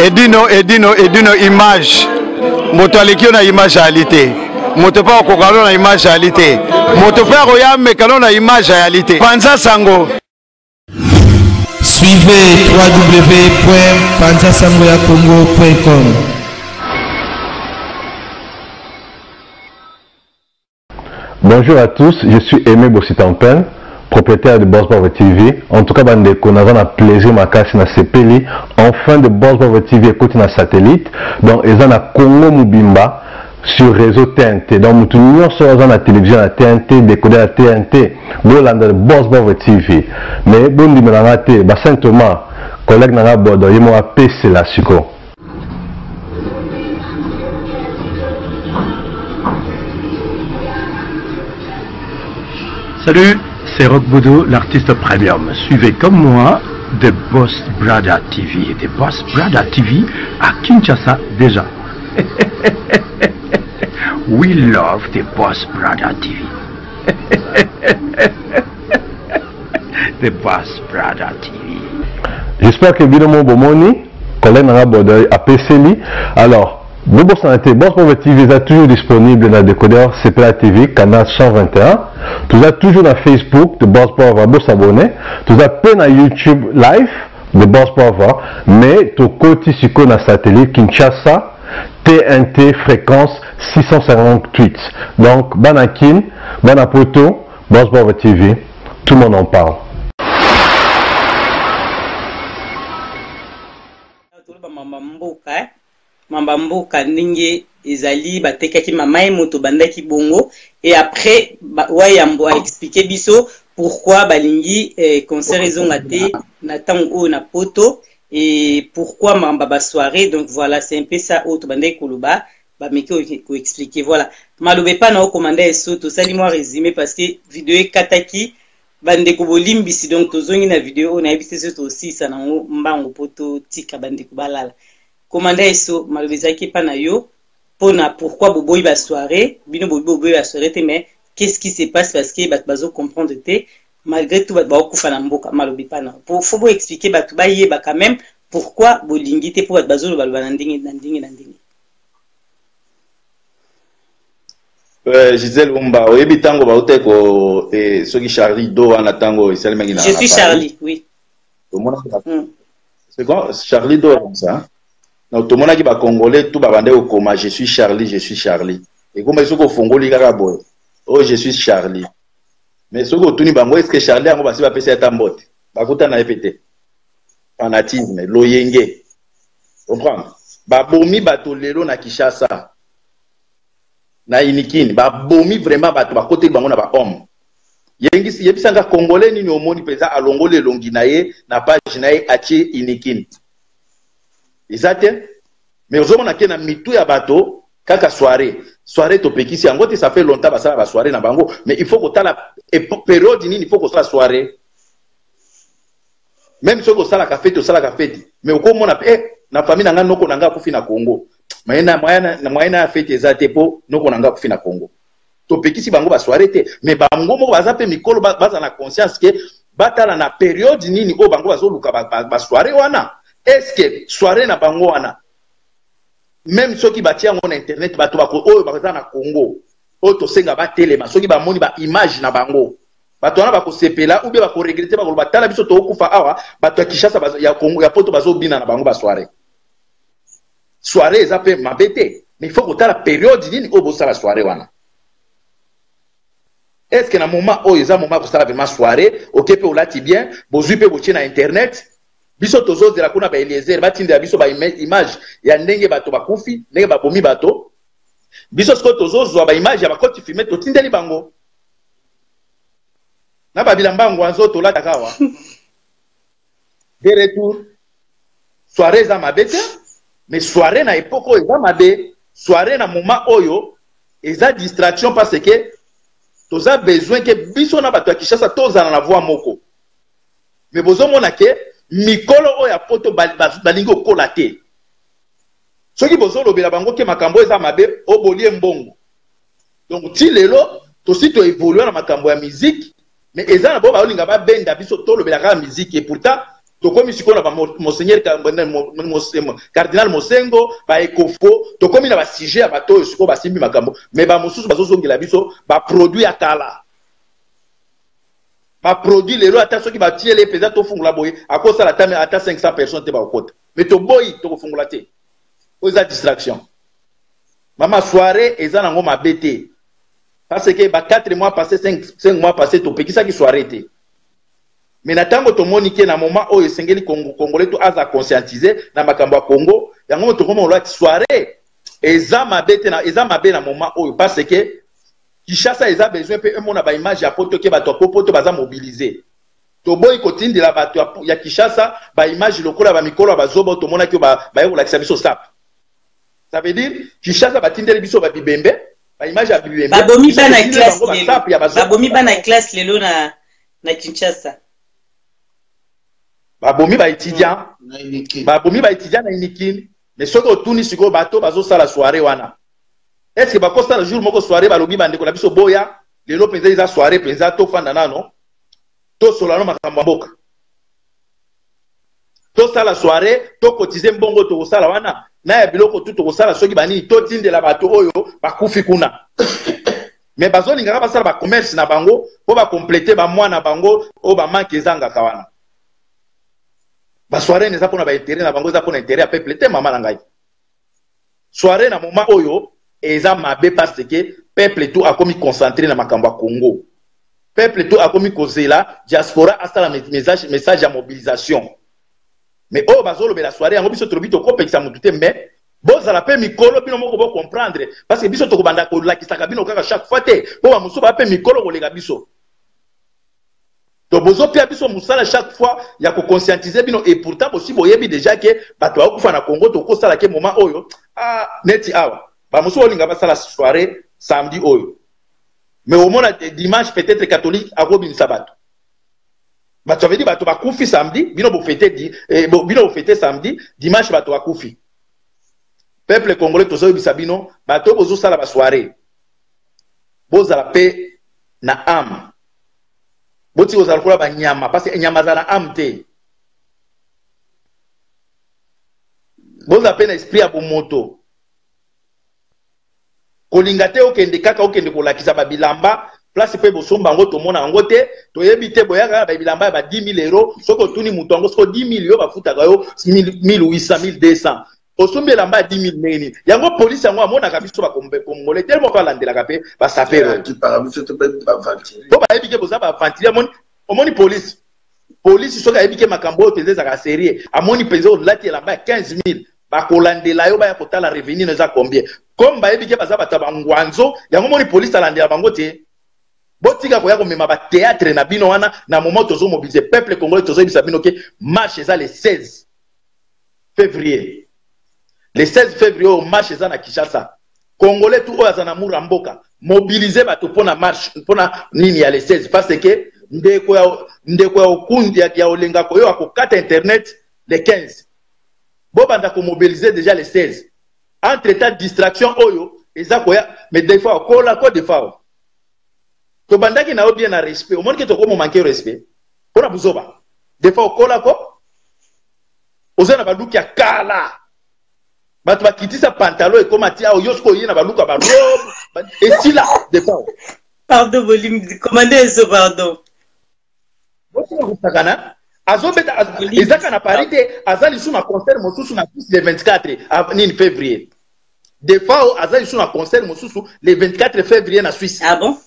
edino image moto aleki na image réalité moto pa kokalo na image réalité moto pa roya mekano na image réalité Panza Sango. Suivez www.panzasangoyacongo.com. Bonjour à tous, je suis Aimé Bossitampin, propriétaire de Boss Bravo TV. En tout cas, bandeko, nous avons un plaisir à casser na CPLI. Enfin, de Boss Bravo TV écoute na satellite. Donc, ils ont na Congo Mubimba sur réseau TNT. Donc, nous avons sur la télévision la TNT, décoder la TNT. Bolanda de Boss Bravo TV. Mais bon, nous avons raté. Saint Thomas, collègue n'a bordo, il m'a PC la suko. Salut, c'est Rock Boudou, l'artiste premium. Suivez comme moi The Boss Brother TV. The Boss Brother TV à Kinshasa déjà. We love The Boss Brother TV. The Boss Brother TV. J'espère que évidemment Bomoni, collègue n'a pas à PCLI. Alors, Bobo Santé, Boss Bravo TV est toujours disponible dans le décodeur CPLA TV, canal 121. Tout ça toujours dans Facebook de Boss Bravo, s'abonner. Tout ça peut dans YouTube live de Boss Bravo, mais tout côté sur le satellite Kinshasa, TNT fréquence 658. Donc, Banakin, Banapoto, Boss Bravo TV, tout le monde en parle. Mambamboka ninge ezali batekaki mamaye moto bandaki bongo et après wayambo a expliqué biso pourquoi balingi concert ezonga te na tango na poto et pourquoi mamba ba soirée. Donc voilà, c'est un peu ça auto bandaki koloba ba meki ko expliquer. Voilà, malobe pa na commander eso to sali moi résumé parce que vidéo kataki bandeko bolimbisi. Donc tozongi na vidéo on a ebisi so aussi ça na mbango poto tika bandeko balala. Commandant eso malobezaki pa na yo pona pourquoi boboyi ba soirée bino boboyi ba soirée mais qu'est-ce qui se passe parce que bazo comprendre te malgré tout ba kufa na mboka malobi pa na pour faut expliquer batu ba yeba quand même pourquoi bolingi te pour bazo ba ndingi na ndingi. Gisèle Umba oyebi tango ba uteko soki Charlie do ana tango isali mengi na. Je suis Charlie, oui. C'est quoi Charlie do comme ça? Donc tout le monde qui va congolais tout va vendre au coma. Je suis Charlie, je suis Charlie. Et comme ils sont au Fongoli Garabo, oh je suis Charlie. Mais ce que tu dis bango est-ce que Charlie a pas passer à tambote? Bakuta na répété. Fanatisme, loyenge. Comprends? Ba bomi bato lelo na Kinshasa. Na inikini, ba bomi vraiment bato ba côté bango na ba homme. Yengi si yebisanga congolais ni omoni pesa alongole longi na ye na page na ye atie inikini. Exactement. Mais aujourd'hui on a qu'un mitou ya bateau kaka soirée topekisi yango te ça fait longtemps basala ba soirée na bango mais il faut que ta la période nini il faut que ça soirée même si on sala café mais au comment on a na famille nanga noko nanga kufi na Congo mais na moyena fête ezate po noko nanga kufi na Congo topekisi bango ba soirée te mais bango mo baza pe mikolo baza na conscience que batala na période nini o bango bazo luka ba soirée wana. Est-ce que soirée na bango wana même ceux qui bâtit en internet bato bako oyo baza na Congo o to senga ba telema ceux qui ba moni ba image na bango bato wana bako sepela ou bien bako regretter bako batala biso to kufa awa bato ya Kinshasa ya Congo ya poto bazo bina na bango ba soirée eza pe mabete mais il faut que la période nini o bosa la soirée wana. Est-ce que na moment o eza moment ko sala vraiment soirée OK pe olati bien bozui pe botie na internet biso tozo de la kuna ba Eliezer batinde biso ba image ya ndenge bato bakufi ndenge babomi bato biso sko tozo zo ba image ya bakoti filmer to tindeli bango na ba bilamba ngwanzo to la takawa de retour soirée za mabete mais soirée na époque eza mabe soirée na moment oyo eza distraction parce que toza besoin que biso na bato ya Kinshasa toza na voix moko mais bozo mona ke mikolo oya poto balingi okola te soki bozolobela bango ke makambo eza mabe obolie mbongo donc ti lelo tosi to évoluer na makambo ya musique mais eza na bo baolinga babenda biso tolobela kaka musique et pourtant tokomi sikoyo na monseigneur cardinal Mosengo ba ekofo tokomi na ba sujet ya bato oyo sikoyo basimbi makambo mais ba mosusu bazozongela biso ba produit ya kala ba produit lelo ata soki batie le peza tofungula boye akosala ata 500 personnes te bakota mais toboyi tokofungula te oyo eza distraction mama soirée eza nango mabe te parce que ba 4 mois passé 5 mois passé topekisaki soirée te mais na tango tomoni ke na moment oyo esengeli congolais to aza conscientiser na makambo ya Congo yango tokoma olati soirée eza mabe te na eza mabe na moment oyo parce que Kinshasa eza besoin pe mona ba image ya poto ke bato poto baza mobiliser to boy kotindela bato ya Kinshasa ba image lokola ba mikolo bazobo to mona ke ba yekolakisa biso sap ça veut dire Kinshasa batindeli biso ba bibembe ba image ya bibembe babomi bana classe babomi bana classe lelo na Kinshasa babomi ba étudiant na inikini mais soki otuni siko bato bazosala soirée wana est-ce que bakosa le jour moko soirée balobi bandeko na biso boya lelo penza eza soirée penza to fanda nano to solano makambo mboka to sala soirée to cotiser mbongo to kosala wana na ya biloko tout to kosala soki bani to tindela bato oyo bakufi kuna mais bazolingaka basala ba commerce na bango po ba compléter ba mwana bango o ba manque ezanga kawana ba soirée neza pona ba intérêt na bango za pona intérêt ya peuple te mama na ngai soirée na moment oyo eza mabe parce que peuple tout a commis concentré na makambo ya Congo peuple tout a commis kozela diaspora asala message ya mobilisation mais oh bazolo be la soirée yango biso trobi to kopekisa mutu te mais bozala pe mikolo bino moko bo comprendre parce que biso to kobanda ko lakisaka bino kaka chaque fois te po ba muso ba pe mikolo kolega biso to bozo pia biso musala chaque fois ya ko conscientiser bino et pourtant possible oyebi déjà que bato ba kufa na Congo to ko sala ke moment oyo neti awa ba muso olinga ba sala soirée samedi oyo mais au moins dimanche peut-être catholique a robin sabat ba ça veut dire bato ba kufi samedi bino bo fêter samedi dimanche bato ba kufi peuple congolais to so bisabino bato bozo sala ba soirée boza la paix na âme boti ozala kola ba nyama parce que nyama za na âme te boza pe na esprit ya bomoto kolinga te okende kaka okende kolakisa ba bilamba place pe bosomba ngo to mona ngo te to yebi te boyaka ba bilamba ba 10 000 euros soko tuni mutu ngo soko 10 000 yo ba futaka yo 1800 1200 osombe lamba 10 000 neni yango police yango amona ka biso ba kongole tellement pas landela ka pe ba sapero tu parles biso to pe ba ventile to ba yebi ke boza ba ventile omoni police soka yebi ke makambo tenze za ka série amoni penze o lati lamba 15 000 ba kolandela yo ba ya kotala revenu na za combien comme ba yebi ke baza bataba ngwanzo yango moni police alandela bango te botika koya ko mema ba théâtre na bino wana na moment tozo mobiliser peuple congolais tozo bisa bino ke marche ça le 16 février le 16 février au marche ça na Kinshasa congolais tout oyo na muramboka mobiliser bato pona marche pona nini ya le 16 parce que ndeko ya okundi ya olenga ko yo akokata internet le 15 bo banda ko mobiliser déjà le 16 entre temps distraction oyo eza koya mais des fois kola ko des fois to bandaki na bien na respect au monde que to ko manquer respect pona buzoba des fois kola ko ozana baluki ya kala bato bakitisa pantalon et comme atia yosko yina baluka ba robe et si là des fois pardon volume commandez ce pardon Sakana azobeta ezaka na parité azali sous na concert mosusu na plus le 24 ni février des fois azali sous na concert mosusu le 24 février na Suisse. Ah bon?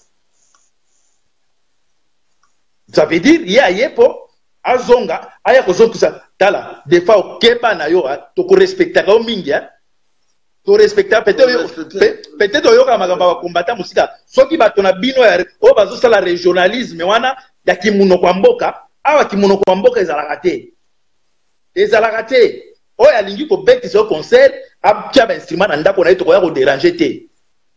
Ça veut dire ya yepo azonga aya kozonga tala des fois keba na yo to ko respecter ka mingi to respecter peut-être yo ka magamba ba combattant musika soki bato na bino ya o bazo sala régionalisme wana ya kimuno kwa mboka awa kimuno kwa mboka ezalaka te oyo alingi ko betisa concert abtia ba instrument na ndako na yeto ko ya ko déranger te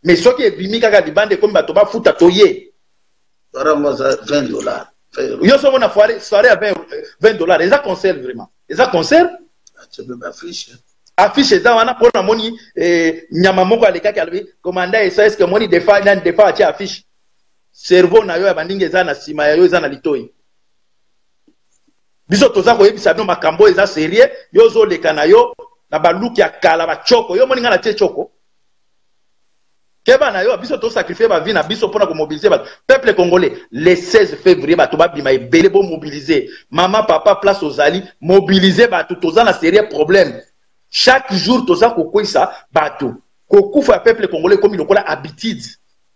mais soki ebimi kaka libande comme bato ba futa toye Ramaza $20. Yo sommes na soirée à $20. Eza concert vraiment. Eza concert. Tu peux afficher. Affiche eza wana pona moni nyama moko aleka kalbi commanda esa est-ce que moni defa atia affiche. Cerveau na yo ya bandinga eza na sima ya yo eza na litoi. biso toza koyebisa bino makambo eza sérieux yo ozoleka na yo na baluki ya kala bachoko yo moninga na tie choko keba na yo biso to sacrifier ba vie na biso pona ko mobiliser ba peuple congolais le 16 février ba to ba bima ebele bo mobiliser maman papa place ozali mobiliser ba to toza na sérieux problème chaque jour toza kokwisa ba to kokufa peuple congolais comme lokola habitude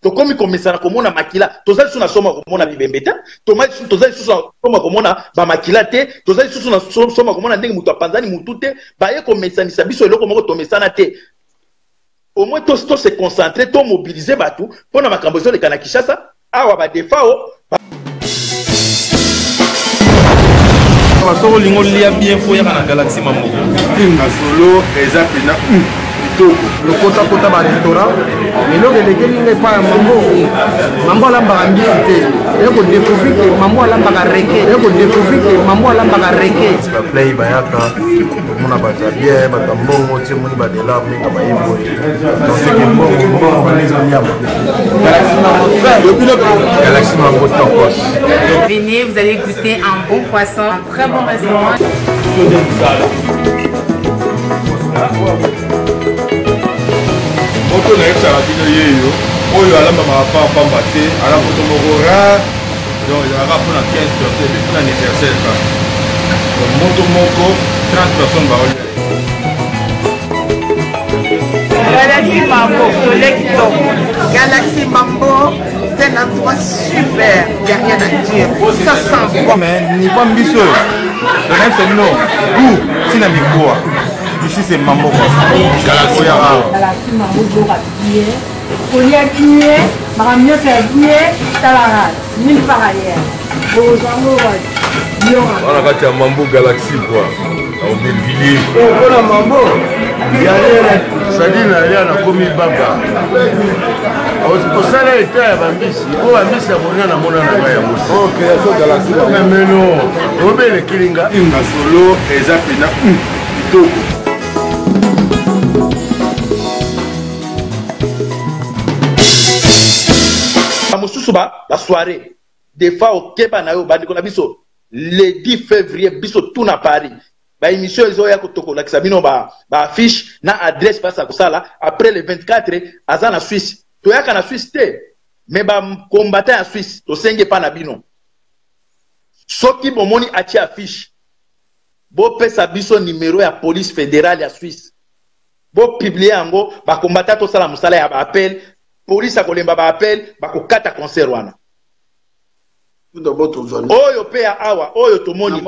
to komi komesana komona makila tozali suna soma komona bibembeta tozali suna soma komona ba makila te tozali suna soma komona ndenge mutu apanzani mutu te ba ye komesanisa biso eloko moko tomesana te au moins tous se concentrer tous mobiliser batou pour na makambo zo le kana Kinshasa awa ba defao basoko lingo lia bien fo ya na Galaxy Mambo na solo eza pina le kota ba restaurant mais lo le kelinga pa mambo lamba ngite e ko découvrir que mambo lamba reke e ko découvrir que mambo lamba reke ba play ba yaka mona ba bien ba tambongo ti moni ba de la minga ba yebo donc c'est que bon les onyama Galaxy Mambo topos venez vous allez goûter un bon poisson un très bon restaurant moto na yebisaka bino yeyo oyo alambamaka pamba te ala moto moko rare donc ezalaka mpona 15 personnes epi mpona anniversaire ka donc moto moko 30 personnes baolia Galaxy Mambo, Galaxy Mambo, c'est un endroit super, il n'y a rien à dire, ça sent bon. Mais ni pas mbiso, le même c'est non, goût, c'est na mikoa. Ici c'est Mambo. Galaxy Mambo bien. Folie à bien, mieux faire bien, ça nulle part ailleurs. On a gâté un Mambo Galaxy quoi, au Bellevilliers. Oh, la Mambo, c'est-à-dire il y a un commis baba. Au salaire était à Bambisi, au Bambisi à mon nom, ok, c'est Galaxy. Mais non, au bel Kilinga, il m'a solo et Zapina. La soirée, des fois au Keba na yo bandi kona biso le 10 février biso tout na Paris. Ba émission ezo ya kotoko la kisabino ba affiche na adresse pasa kusala après le 24 aza na Suisse. To yaka na Suisse te mais ba combattant en Suisse to senge pa na bino. Soki bomoni achi affiche. Bo pesa biso numéro ya police fédérale ya Suisse. Bo publier yango ba combattant to sala musala ya ba appel police akolemba ba appel ba kokata concert wana. Oyo pe ya awa oyo tomoni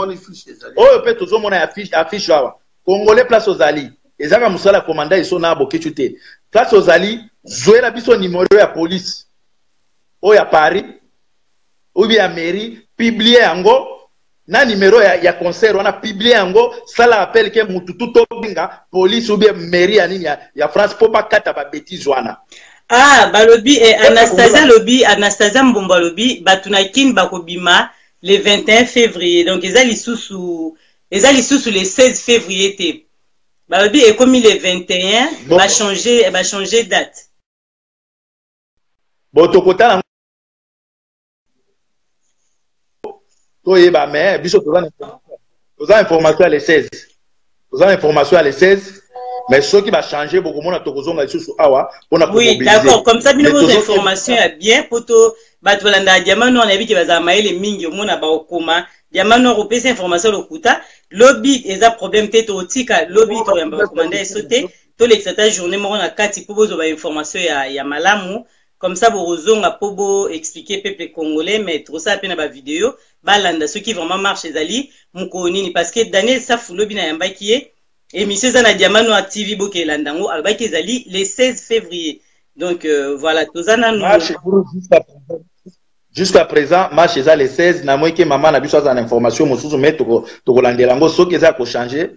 oyo pe tozomona affiche awa Congolais place ozali ezaka musala commandant iso na bokechu te place ozali zoela biso numéro ya police oyo ya Paris ou bien ya mairie publier yango na numéro ya concert wana publier yango sala appel ke mututu to binga police ou bien mairie ya nini ya France po ba kata ba bêtise wana. Ah, balobi et Anastasia Mbomba lobi batunakin bakobima le 21 février. Donc ezali sous le 16 février te. Balobi est comme le 21 bon. va changer date. Bon tokota toyeba mais biso toza information à le 16. Toza information à le 16. Mais ce qui va changer beaucoup moins oui, d'accord. Comme ça, bien vos informations bien pour tout. Batolanda diamant on a vu que va amailler les mingi au monde à Baokoma. Diamant on repère ces informations le kuta. Lobby est un problème tête au tika. Lobby tu vas commander sauter. Tous les certaines journées moi on a 4 pour vos informations ya malamu. Comme ça vous a pour expliquer peuple congolais mais trop ça à peine à vidéo. Balanda ceux qui vraiment marchent les alliés. Moukonini parce que Daniel Safou lobby na yamba qui est émission Zana Diamano à TV Boke Landango avec Ezali le 16 février. Donc voilà, Tozana nous jusqu'à présent, match est le 16, na moi que maman na biso en information mosusu mais to landelango so que ça ko changer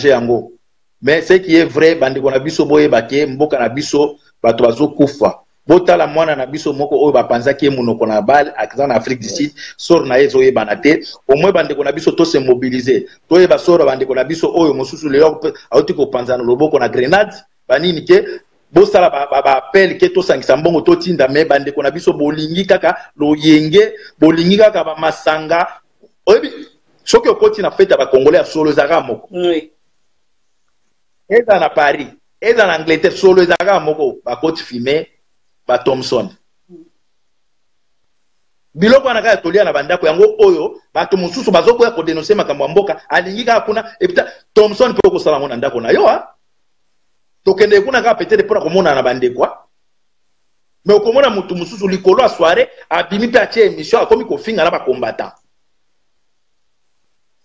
yango. Mais ce qui est vrai bandi ko na biso boye baké mboka na biso bato bazo kufa. Botala mwana na biso moko oyo bapanza ki munoko na bal en Afrique du Sud sor na ezo ye banate au moins bande ko na biso to se mobiliser to ye basoro bande ko na biso oyo mosusu le auti ko panza na loboko na grenade banini ke bosala ba appel ke to sangisa mbongo to tinda me bande ko na biso bolingi kaka lo yenge bolingi kaka ba masanga oyebi soki okoti na fete ya bakongolais ya solo ezalaka moko eza na Paris eza na Angleterre solo ezalaka moko bakoti filme ba Thompson biloko wana kaka tolia na bandako yango oyo bato mosusu bazokoya kodenonse makambo ya mboka alingi kaka kuna epita Thompson mpe okosala ngo na ndako na yo tokende kuna kaka peut-être mpona komona na bandeko mais okomona mutu mosusu likolo ya soirée abimi mpe atie émission akomi kofinga na bakombata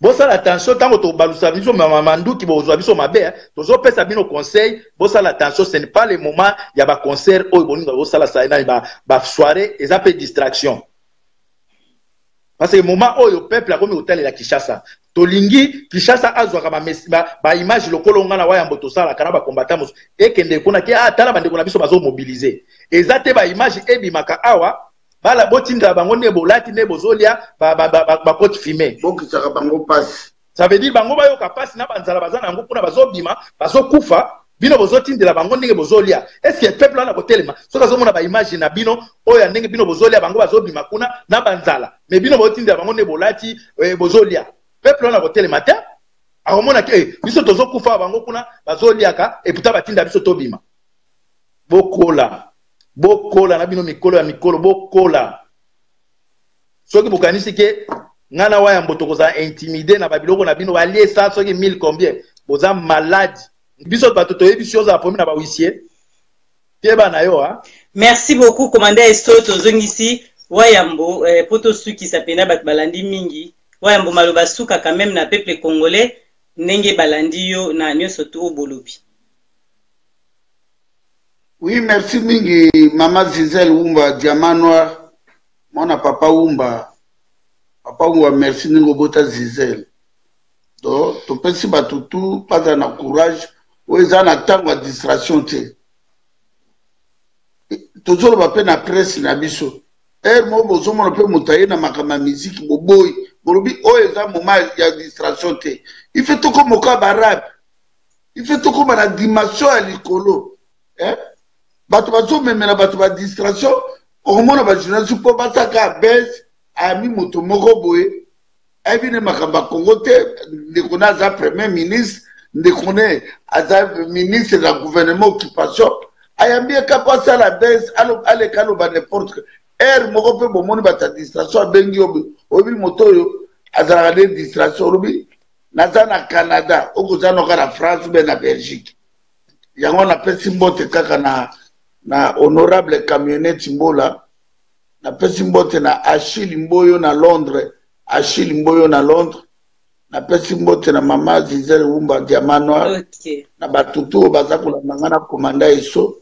bosala attention ntango tobalusa biso manduki bozwa biso mabe tozopesa bino conseil bosala attention ce n'est pas le moment ya baconcert oyo boninga bosala basoirée eza mpe distraction parce que moment oyo peuple akomi kotalela Kinshasa tolingi Kinshasa azwaka baimage lokolo nga na wayambo tosalaka na bakombata mosusu ekende kuna ke tala bandeko na biso bazomobilize eza te baimage ebimaka awa bala botinda bango ne bolati ne bozolia bakoti filmé bokisaka bango pasi ça veut dire bango bayoka pasi na banzala bazana yango kuna bazobima bazokufa bino bozotindela bango ndenge bozolia est-ce que peuple wana kotelema soka zomona baimage na bino oyo ndenge bino bozolia bango bazobima kuna na banzala mais bino bozotindela bango ne bolati bozolia peuple wana kotelema te akomona ke biso tozokufa bango kuna bazoliaka eputa batinda biso tobima bokola na bino mikolo ya mikolo bokola soki bokanisi ke ngana wayambo tokoza intimider na babiloko na bino balie sa soki 1000 combien boza malade biso bato toyebi si ozala pomi na bahuissier teba na yo merci beaucoup commandant Esto tozongisi wayambo poto sukisa pena bato balandi mingi wayambo maloba suka quand même na peuple congolais ndenge balandi yo na nyonso to bolobi. Oui, merci mingi Mama Gisèle Wumba, Diamant Noir, mon papa Wumba. Papa Wumba, merci ningo bota Gisèle. Donc, tu peux si batutu, pas dans le courage, ou ils ont attendre la distraction. Toujours le papier na presse na biso. Mo bozo mo pe mutaye na makama musique boboy. Bolobi o eza moment ya distraction te. Il fait tout comme au cas arabe. Il fait tout comme la dimension à l'icolo. Bato bazo memela bato ba distraction okomona ba journaliste po bataka base ami moto moko boye ebine makamba Congo te ndekona za premier ministre ndekone aza ministre de gouvernement occupation ayambie kapasa la base ale kalo ba n'importe moko pe bomoni bata distraction bengi obi moto yo azala de distraction obi naza na Canada okoza no kana France be na Belgique yango na pesi mbote kaka na honorable camionnette Mbola na pesi mbote na Achille Mboyo na Londres na pesi mbote na Mama Gisèle Wumba Diamant Noir na batutu bazakula mangana komanda Eso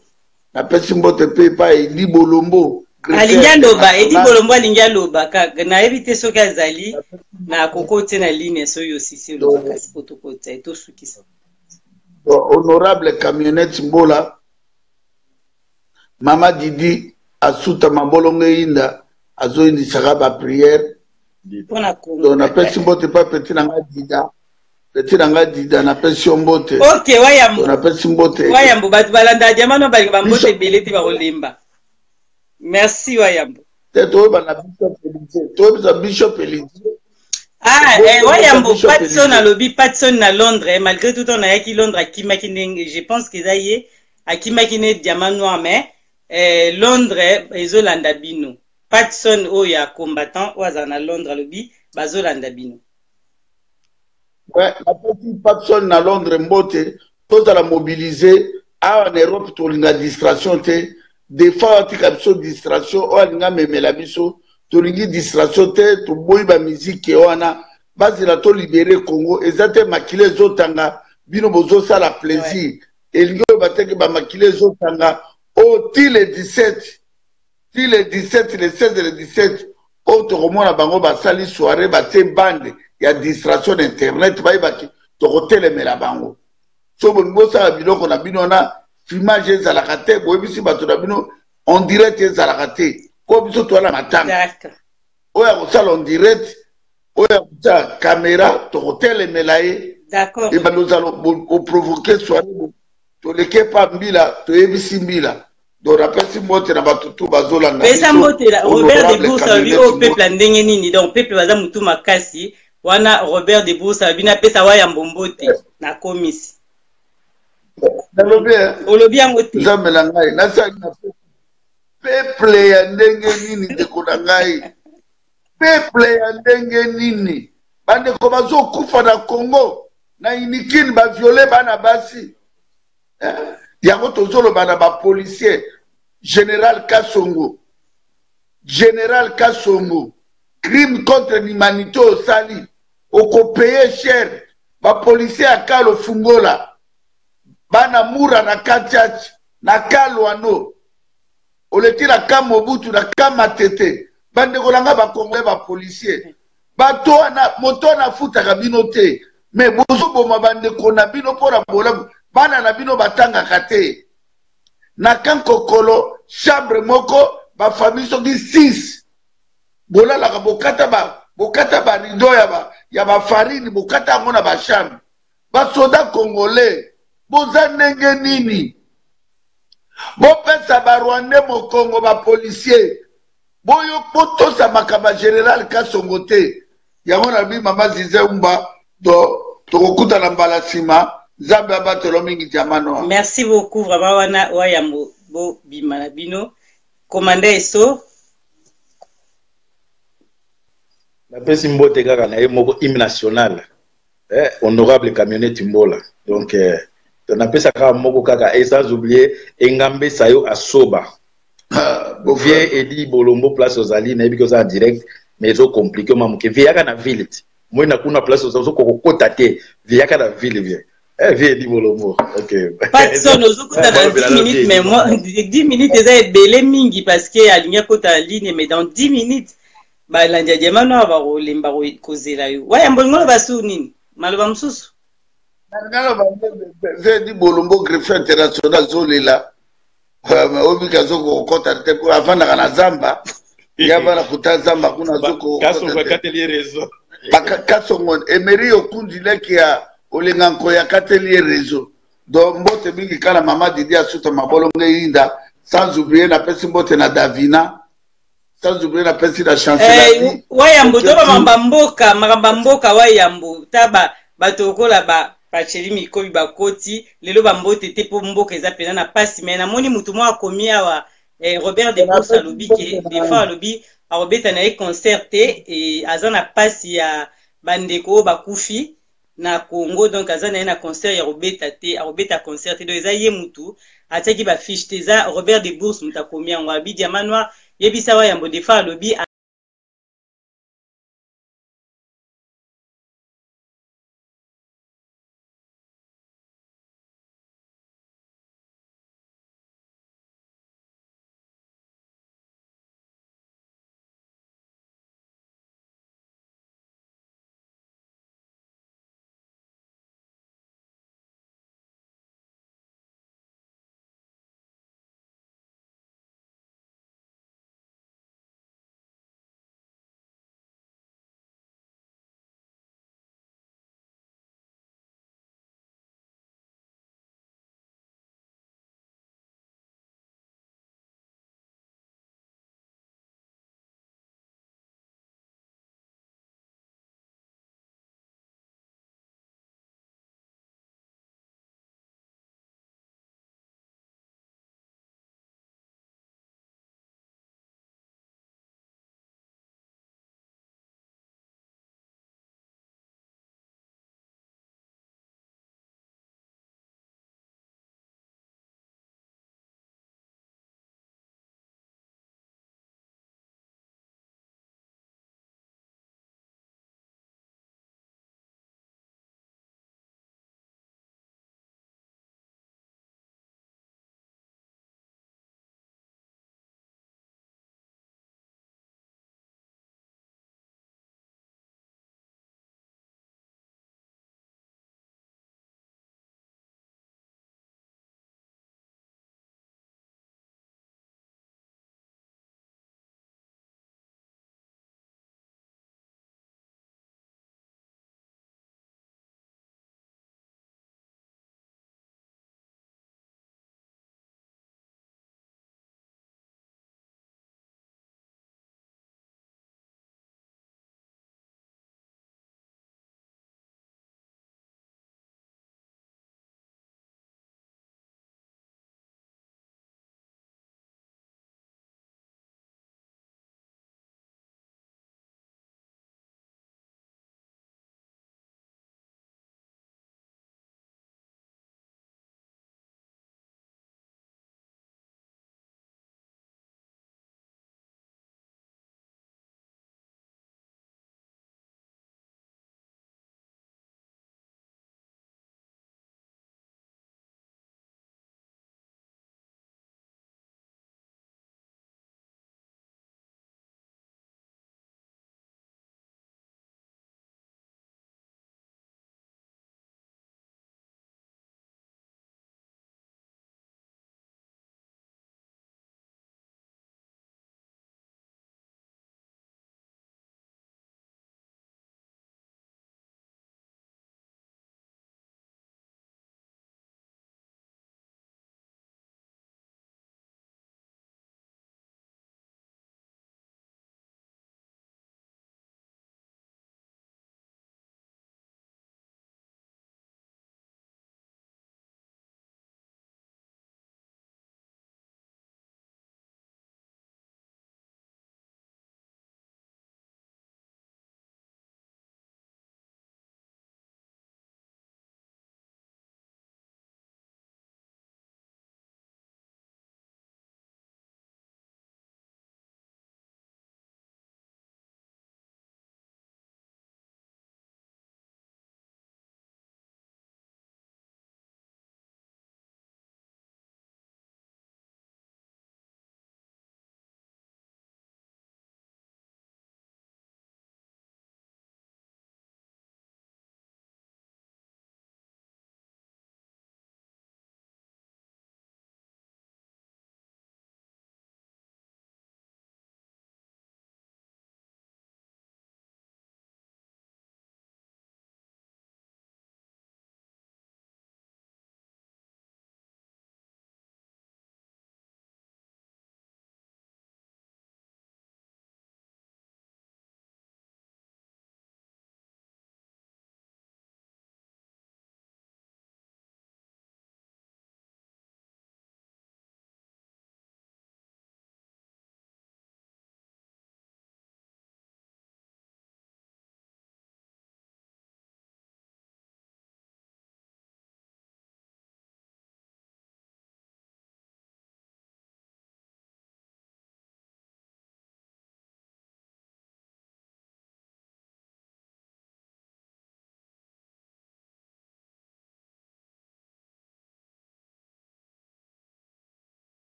na pesi mbote pe pa Eli Bolombo alingaloba Eli Bolombo alingaloba na evite soki azali na kokote na ligne soyo sisi lo kasi protokota eto sukisa honorable camionnette Mbola Mama Didi asuta mabolongo inda azo indi sakaba prière donc na pesi mbote pa petit nanga dida na pesi mbote OK wayambo na pesi mbote wayambo batu balanda jamano bali bambote belete ba kolemba merci wayambo teto bana bishop Elise wayambo Patson na lobby Patson na Londres malgré tout on a yaki Londres akimaki ndenge je pense que ça y est akimaki ne Diamant Noir mais Londres ezolanda bino Patson oya combattant oazana Londres lobby bazolanda bino ouais la petite Patson na Londres mbote tous la mobiliser en Europe to linga distraction te des fois tika biso distraction o linga memela biso to lingi distraction te to boyi ba musique wana bazila to libérer Congo ezate makile zotanga bino bozo sala plaisir elingo bateke ba makile zotanga oh, le 17, le 16 et le 17, autre romona bango basali soirée bate bande ya distraction internet baibaki to hotel mela bango. So bongo sa biloko na bino na filmage ezalaka te boyebisi bato na bino en direct ezalaka te ko biso to la matanga. Oya kosala en direct oya kosala caméra to hotel mela ye. D'accord. Et nous allons provoquer soirée to leke pa mbila to yebisi mbila donc rapesi mbote na batutu bazolanga pesa mbote la Robert de Boursa lui au peuple ndenge nini donc peuple baza mutu makasi wana Robert de Bourse abina pesa wa ya mbombote na komisi olobi yango te nzambe na ngai nasali na peuple ya ndenge nini ndeko na ngai peuple ya ndenge nini bandeko bazokufa na Congo na inikini baviole bana basi yango tozoloba na bapolisier Général Kasongo crime contre l'humanité osali okopeye cher bapolisier ya Kalo Fungola bana mura na Katiachi na Kalwano oleki na ka Mobutu na ka Matete bandeko na nga bakongole bapolisier bato wana moto na futaka bino te me bozoboma bandeko na bino mpona bolamu bana na bino batangaka te na kankokolo chambre moko bafamille soki 6 bolalaka bokata barido ya bafarine bokata yango na bachambre basoda congolais boza ndenge nini bopesa barwande mokongo bapolisier botosa makambo ya Général Kasongo te yango na bi mama Zize Umba tokokutana mbala nsima nzambe abatelo mingi jamano. Merci beaucoup vraiment wana wayambo bo bima na bino commandant eso napesi mbote kaka na ye moko hymne national honorable camionnette Mbola donc napesa kaka moko kaka et sans oublier Engambe Sayo Asoba vie edi bolombo place ozali na yebi en direct mais zo compliqué mamuke viaka na ville moi na kuna place ozo kokota te viaka na ville vie vie edi bolombo OK pas de son ozokuta dans 10 minutes mais moi 10 minutes eza belé mingi parce que alinga kota ligne mais dans 10 minutes ba lanja jamano ba rolemba kozela yo waya mbongo basu nini maloba msusu ngalo ba edi bolombo greffe international zolela obika zoko kota te ko avanda na zamba yabana kutazamba kuna zoko kasongo katelier réseau kasongo emeri okundi leki ya olenganko ya katelier réseau donc mbote mingi kana mama Didi asuta mabolonge inda sans oublier na pesi mbote na Davina sans oublier la pesi na chancelier wayambo toba makamba mboka wayambo taba batokola ba Pacheli Mikobi bakoti lelo bambote te po mboka eza pena na pasi mais na moni mutu mwa komi awa Robert de Bourse alobi ke defa alobi arobeta na e concert te et azana pasi ya bandeko bakufi na Congo donc azana na concert ya robeta te arobeta concert te donc eza ye mutu ataki ba fiche te za Robert de Bourse muta komi yango abi diamant yebisa wa yambo defa alobi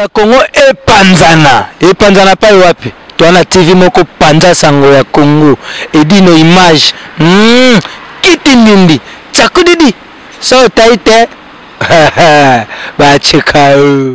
ya Congo epanzana pa wapi toana TV moko panza sango ya Congo edino image kitindindi chakudidi so taite ba chekao